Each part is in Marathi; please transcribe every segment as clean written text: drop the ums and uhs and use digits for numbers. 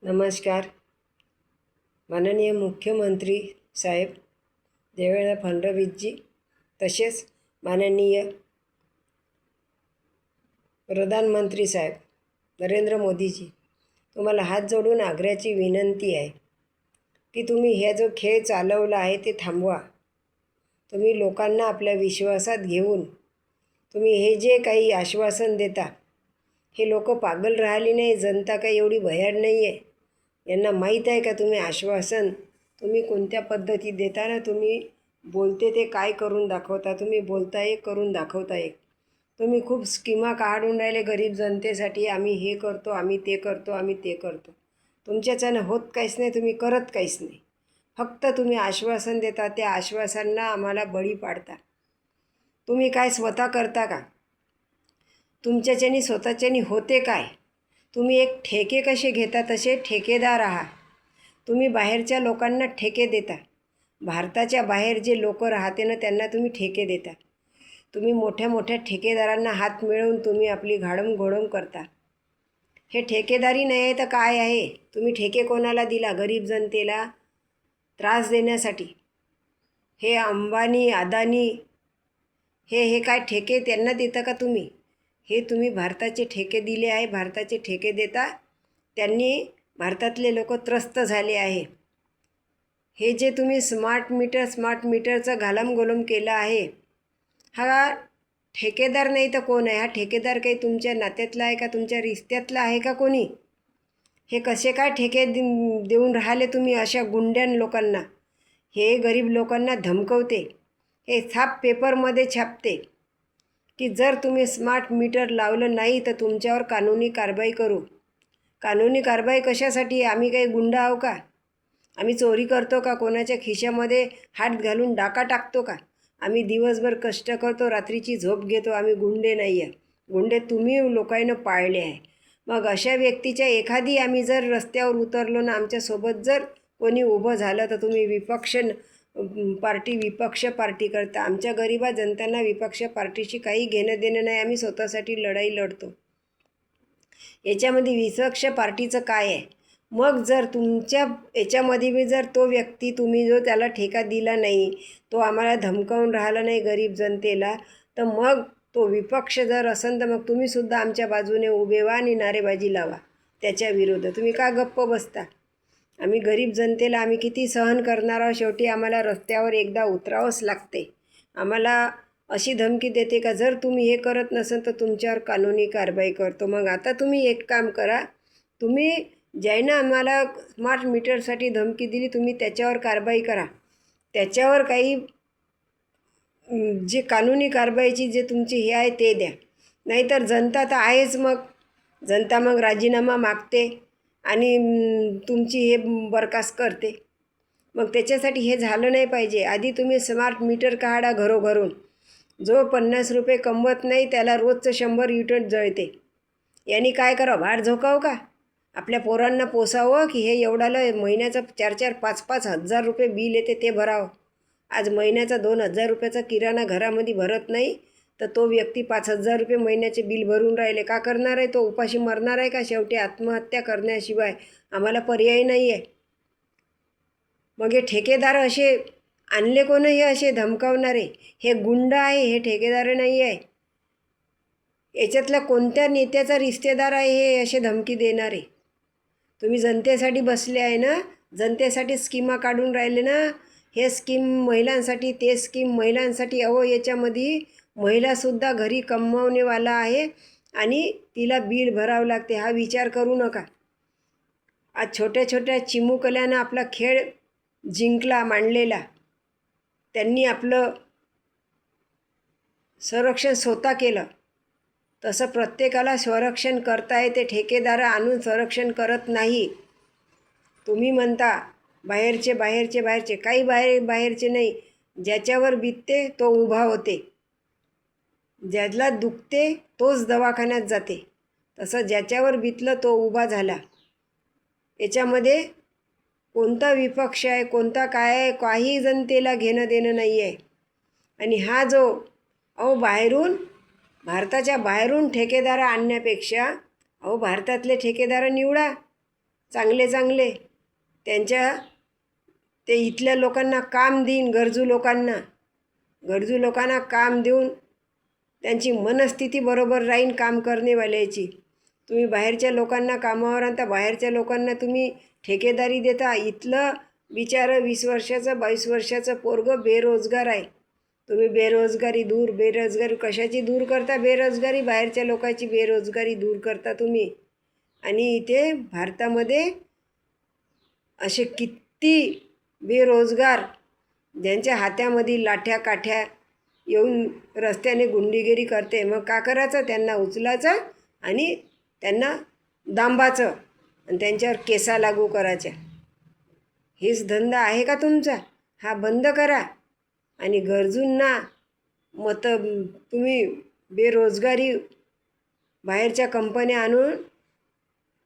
नमस्कार. माननीय मुख्यमंत्री साहेब देवेंद्र फडणवीसजी, तसेच माननीय प्रधानमंत्री साहेब नरेंद्र मोदीजी, तुम्हाला हात जोडून आग्रहाची विनंती आहे की तुम्ही हे जो खेळ चालवला आहे ते थांबवा. तुम्ही लोकांना आपल्या विश्वासात घेऊन तुम्ही हे जे काही आश्वासन देता, हे लोक पागल राहिली नाही. जनता काही एवढी भयाड नाही आहे. यांना माहीत आहे का तुम्ही आश्वासन तुम्ही कोणत्या पद्धतीत देता ना. तुम्ही बोलते ते काय करून दाखवता. तुम्ही बोलता एक, करून दाखवता एक. तुम्ही खूप स्कीमा काढून राहिले गरीब जनतेसाठी. आम्ही हे करतो, आम्ही ते करतो, आम्ही ते करतो. तुमच्याच्यानं होत काहीच नाही, तुम्ही करत काहीच नाही. फक्त तुम्ही आश्वासन देता, त्या आश्वासनांना आम्हाला बळी पाडता. तुम्ही काय स्वतः करता का? तुमच्याच्यानी स्वतःच्यानी होते काय? तुम्ही एक ठेके कसे घेता तसे ठेकेदार आहात. तुम्ही बाहेरच्या लोकांना ठेके देता. भारताच्या बाहेर जे लोक राहते ना, त्यांना तुम्ही ठेके देता. तुम्ही मोठ्या मोठ्या ठेकेदारांना हात मिळवून तुम्ही आपली घाडमघोडम करता. हे ठेकेदारी नाही आहे तर काय आहे? तुम्ही ठेके कोणाला दिला? गरीब जनतेला त्रास देण्यासाठी. हे अंबानी, अदानी, हे काय ठेके त्यांना देता का तुम्ही? हे तुम्ही भारताचे ठेके दिले आहे. भारताचे ठेके देता. त्यांनी भारतातले लोक त्रस्त झाले आहे. हे जे तुम्ही स्मार्ट मीटरचं घालमघोलम केलं आहे, हा ठेकेदार नाही तर कोण आहे? हा ठेकेदार काही तुमच्या नात्यातला आहे का? तुमच्या रिश्त्यातला आहे का कोणी? हे कसे काय ठेके देऊन राहिले तुम्ही अशा गुंड्यान लोकांना? हे गरीब लोकांना धमकवते. हे छाप पेपरमध्ये छापते की जर तुम्ही स्मार्ट मीटर लावलं नाही तर तुमच्यावर कानूनी कारवाई करू. कानूनी कारवाई कशासाठी? आम्ही काही गुंड आहो का? आम्ही चोरी करतो का? कोणाच्या खिशामध्ये हात घालून डाका टाकतो का? आम्ही दिवसभर कष्ट करतो, रात्रीची झोप घेतो. आम्ही गुंडे नाही आहे. गुंडे तुम्ही लोकांना पाळले आहे. मग अशा व्यक्तीच्या एखादी आम्ही जर रस्त्यावर उतरलो ना, आमच्यासोबत जर कोणी उभं झालं तर तुम्ही विपक्ष पार्टी करता. आमच्या गरिबा जनतांना विपक्ष पार्टीशी काही घेणं देणं नाही. आम्ही स्वतःसाठी लढाई लढतो. याच्यामध्ये विपक्ष पार्टीचं काय आहे? मग जर तुमच्या याच्यामध्ये बी जर तो व्यक्ती तुम्ही जो त्याला ठेका दिला नाही, तो आम्हाला धमकावून राहिला नाही गरीब जनतेला, तर मग तो विपक्ष जर असेल तर मग तुम्हीसुद्धा आमच्या बाजूने उभे व्हा आणि नारेबाजी लावा त्याच्या विरुद्ध. तुम्ही का गप्प बसता? आम्ही गरीब जनतेला आम्ही किती सहन करणार आहोत. शेवटी आम्हाला रस्त्यावर एकदा उतरावंच लागते. आम्हाला अशी धमकी देते का जर तुम्ही हे करत नसेल तर तुमच्यावर कानूनी कारवाई करतो. मग आता तुम्ही एक काम करा, तुम्ही ज्यानं आम्हाला स्मार्ट मीटरसाठी धमकी दिली तुम्ही त्याच्यावर कारवाई करा. त्याच्यावर काही जे कानूनी कारवाईची जे तुमची हे आहे ते द्या. नाहीतर जनता तर आहेच. मग जनता मग राजीनामा मागते आणि तुमची हे बरखास्त करते. मग त्याच्यासाठी हे झालं नाही पाहिजे. आधी तुम्ही स्मार्ट मीटर काढा घरोघरून. जो 50 रुपये कमवत नाही त्याला रोजचं 100 युनिट जळते. यांनी काय करावं? भार झोकावं का? आपल्या पोरांना पोसावं की हे एवढाला महिन्याचं 4-4, 5-5 हजार रुपये बिल येते ते भरावं. आज महिन्याचा 2,000 रुपयाचा किराणा घरामध्ये भरत नाही तर तो व्यक्ती 5,000 रुपये महिन्याचे बिल भरून राहिले. का करणार आहे? तो उपाशी मरणार आहे का? शेवटी आत्महत्या करण्याशिवाय आम्हाला पर्याय नाही आहे. मग हे ठेकेदार असे आणले कोण? हे असे धमकावणारे हे गुंड आहे. हे ठेकेदार नाही आहे. याच्यातल्या कोणत्या नेत्याचा रिश्तेदार आहे हे असे धमकी देणारे? तुम्ही जनतेसाठी बसले आहे ना, जनतेसाठी स्कीमा काढून राहिले ना. हे स्कीम महिलांसाठी, ते स्कीम महिलांसाठी. अहो याच्यामध्ये महिलासुद्धा घरी कमवणेवाला आहे आणि तिला बिल भरावं लागते. हा विचार करू नका. आज छोट्या छोट्या चिमुकल्यानं आपला खेळ जिंकला मांडलेला. त्यांनी आपलं संरक्षण स्वतः केलं. तसं प्रत्येकाला संरक्षण करता येते. ठेकेदार आणून संरक्षण करत नाही. तुम्ही म्हणता बाहेरचे काही बाहेरचे नाही. ज्याच्यावर बितते तो उभा होते. ज्याला दुखते तोच दवाखान्यात जाते. तसं ज्याच्यावर बितलं तो उभा झाला. याच्यामध्ये कोणता विपक्ष आहे, कोणता काय आहे, काही जनतेला घेणं देणं नाही आहे. आणि हा जो भारताच्या बाहेरून ठेकेदार आणण्यापेक्षा भारतातले ठेकेदार निवडा. चांगले चांगले ते इथल्या लोकांना काम देईन, गरजू लोकांना काम देऊन त्यांची मनस्थिती बरोबर राहीन काम करणेवाल्याची. तुम्ही बाहेरच्या लोकांना कामावर आणता, बाहेरच्या लोकांना तुम्ही ठेकेदारी देता. इथलं बिचारं 20 वर्षाचं 22 वर्षाचं पोरगं बेरोजगार आहे. तुम्ही बेरोजगारी कशाची दूर करता? बेरोजगारी, बाहेरच्या लोकांची बेरोजगारी दूर करता तुम्ही. आणि इथे भारतामध्ये असे किती बेरोजगार ज्यांच्या हातामध्ये लाठ्या काठ्या येऊन रस्त्याने गुंडगिरी करते. मग का करायचं? त्यांना उचलायचं आणि त्यांना दांबाचं आणि त्यांच्यावर केसा लागू करायच्या. हेच धंदा आहे का तुमचा? हा बंद करा. आणि गरजूंना तुम्ही बेरोजगारी बाहेरच्या कंपन्या आणून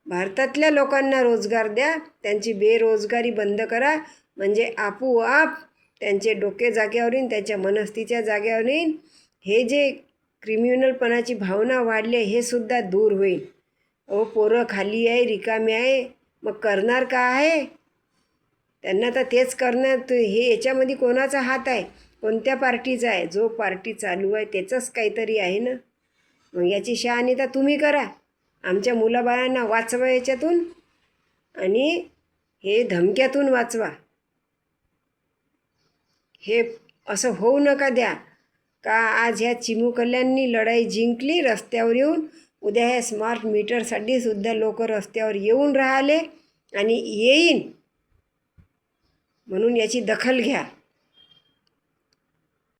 भारतातल्या लोकांना रोजगार द्या. त्यांची बेरोजगारी बंद करा. म्हणजे आपोआप त्यांचे डोके जाग्यावर येईन, त्यांच्या मनस्थितीच्या जाग्यावर येईन. हे जे क्रिमिनलपणाची भावना वाढली हे सुद्धा दूर होईल. पोरं खाली आहे, रिकामे आहे, मग करणार का आहे? त्यांना तर तेच करणार. हे याच्यामध्ये कोणाचा हात आहे? कोणत्या पार्टीचा आहे? जो पार्टी चालू आहे त्याचंच काहीतरी आहे ना. मग याची शहाणी तर तुम्ही करा. आमच्या मुलाबाळांना वाचवा याच्यातून आणि हे धमक्यातून वाचवा. हे असं होऊ नका द्या का आज ह्या चिमुकल्यांनी लढाई जिंकली रस्त्यावर येऊन, उद्या ह्या स्मार्ट मीटरसाठी सुद्धा लोक रस्त्यावर येऊन राहिले आणि येईन. म्हणून याची दखल घ्या.